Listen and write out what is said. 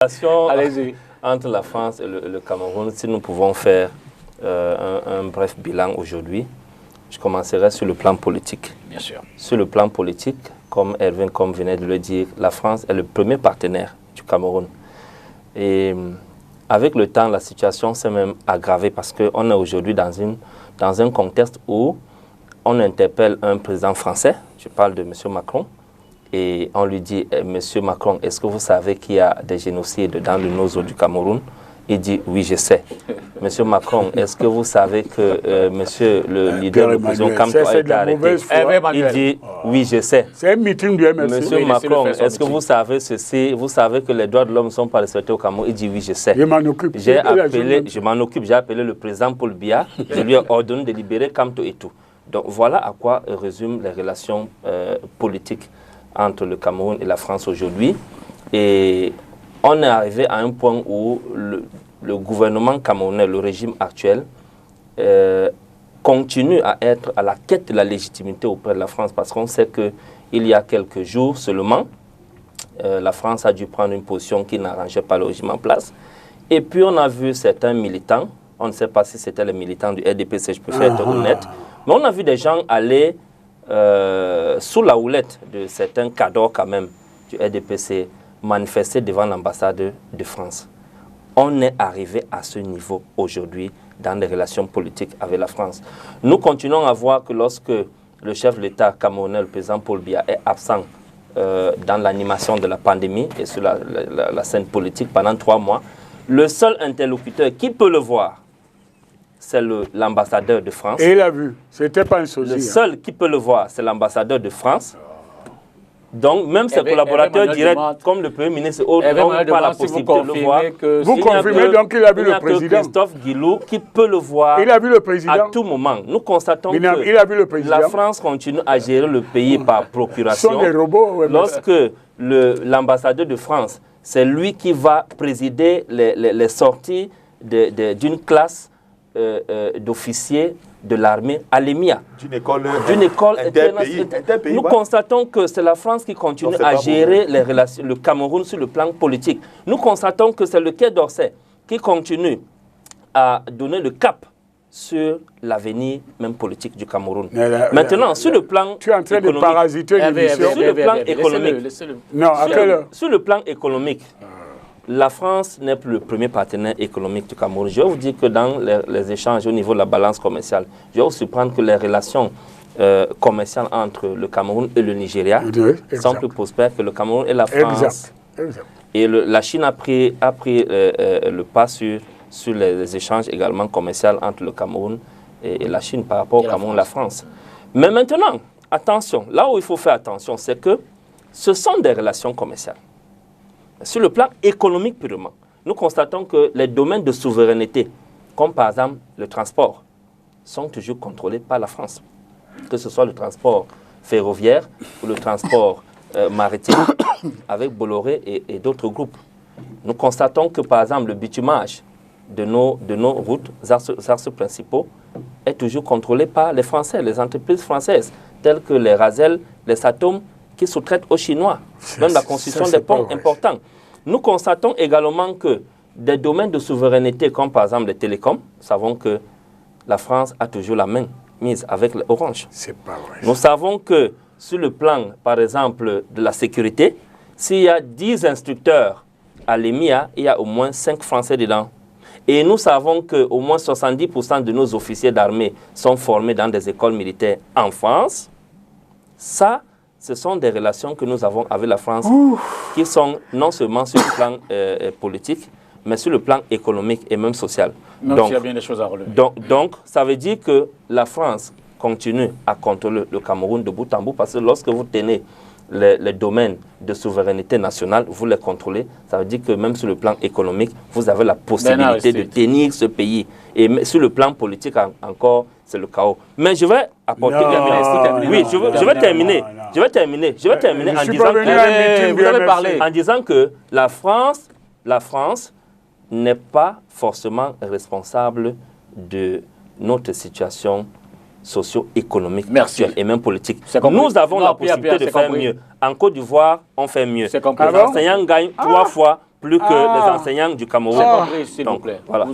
Allez-y. Entre la France et le Cameroun, si nous pouvons faire un bref bilan aujourd'hui, je commencerai sur le plan politique. Bien sûr. Sur le plan politique, comme Hervé venait de le dire, la France est le premier partenaire du Cameroun. Et avec le temps, la situation s'est même aggravée parce qu'on est aujourd'hui dans un contexte où on interpelle un président français, je parle de M. Macron, et on lui dit, Monsieur Macron, est-ce que vous savez qu'il y a des génocides dans le nord du Cameroun? Il dit, oui, je sais. Monsieur Macron, est-ce que vous savez que monsieur le leader de l'opposition Kamto a été arrêté? Il dit, oui, je sais. C'est un meeting du MSC. Monsieur Macron, est-ce que vous savez ceci? Vous savez que les droits de l'homme ne sont pas respectés au Cameroun? Il dit, oui, je sais. Je m'en occupe. Je m'en occupe. J'ai appelé le président Paul Biya. Je lui ai ordonné de libérer Kamto et tout. Donc voilà à quoi résument les relations politiques entre le Cameroun et la France aujourd'hui. Et on est arrivé à un point où le gouvernement camerounais, le régime actuel, continue à être à la quête de la légitimité auprès de la France, parce qu'on sait qu'il y a quelques jours seulement, la France a dû prendre une position qui n'arrangeait pas le régime en place. Et puis on a vu certains militants, on ne sait pas si c'était les militants du RDPC, je préfère être honnête, mais on a vu des gens aller sous la houlette de certains cadres quand même du RDPC manifester devant l'ambassade de France. On est arrivé à ce niveau aujourd'hui dans les relations politiques avec la France. Nous continuons à voir que lorsque le chef de l'État camerounais, le président Paul Biya, est absent dans l'animation de la pandémie et sur la scène politique pendant 3 mois, le seul interlocuteur qui peut le voir, c'est l'ambassadeur de France. Et il a vu, c'était pas un sosie. Le seul qui peut le voir, c'est l'ambassadeur de France. Donc, même ses collaborateurs directs, comme le Premier ministre, n'ont pas la possibilité de le voir. Vous confirmez donc qu'il a vu le président? Il y a que Christophe Guilou qui peut le voir. Il a vu le président à tout moment. Nous constatons il a vu le président. La France continue à gérer le pays par procuration. Ce sont des robots. Lorsque l'ambassadeur de France, c'est lui qui va présider les sorties d'une classe d'officiers de l'armée à l'EMIA. D'une école internationale. Nous constatons que c'est la France qui continue à gérer les relations, le Cameroun sur le plan politique. Nous constatons que c'est le Quai d'Orsay qui continue à donner le cap sur l'avenir même politique du Cameroun. Maintenant, sur le plan tu es en train économique, de parasiter l'émission. Sur le plan économique, sur le plan économique, la France n'est plus le premier partenaire économique du Cameroun. Je vais vous dire que dans les échanges au niveau de la balance commerciale, je vais aussi prendre que les relations commerciales entre le Cameroun et le Nigeria sont plus prospères que le Cameroun et la France. Et la Chine a pris le pas sur les échanges également commerciaux entre le Cameroun et la Chine par rapport au Cameroun et la France. Mais maintenant, attention, là où il faut faire attention, c'est que ce sont des relations commerciales. Sur le plan économique purement, nous constatons que les domaines de souveraineté, comme par exemple le transport, sont toujours contrôlés par la France. Que ce soit le transport ferroviaire ou le transport maritime avec Bolloré et d'autres groupes. Nous constatons que par exemple le bitumage de nos routes, axes principaux, est toujours contrôlé par les Français, les entreprises françaises, telles que les Razel, les Satom, qui sous-traitent aux Chinois, dans la construction des ponts importants. Nous constatons également que des domaines de souveraineté, comme par exemple les télécoms, nous savons que la France a toujours la main mise avec Orange. C'est pas vrai. Nous savons que sur le plan, par exemple, de la sécurité, s'il y a 10 instructeurs à l'EMIA, il y a au moins 5 Français dedans. Et nous savons qu'au moins 70% de nos officiers d'armée sont formés dans des écoles militaires en France. Ça, ce sont des relations que nous avons avec la France qui sont non seulement sur le plan politique, mais sur le plan économique et même social. Donc, il y a bien des choses à relever. Donc, ça veut dire que la France continue à contrôler le Cameroun de bout en bout, parce que lorsque vous tenez les domaines de souveraineté nationale, vous les contrôlez. Ça veut dire que même sur le plan économique, vous avez la possibilité de tenir ce pays. Et sur le plan politique, encore, c'est le chaos. Mais je vais apporter... Je vais terminer en disant que la France n'est pas forcément responsable de notre situation socio-économique actuelle et même politique. Nous avons la possibilité de faire mieux. En Côte d'Ivoire, on fait mieux. Les enseignants gagnent 3 fois plus que les enseignants du Cameroun. J'ai compris, s'il vous plaît. Voilà.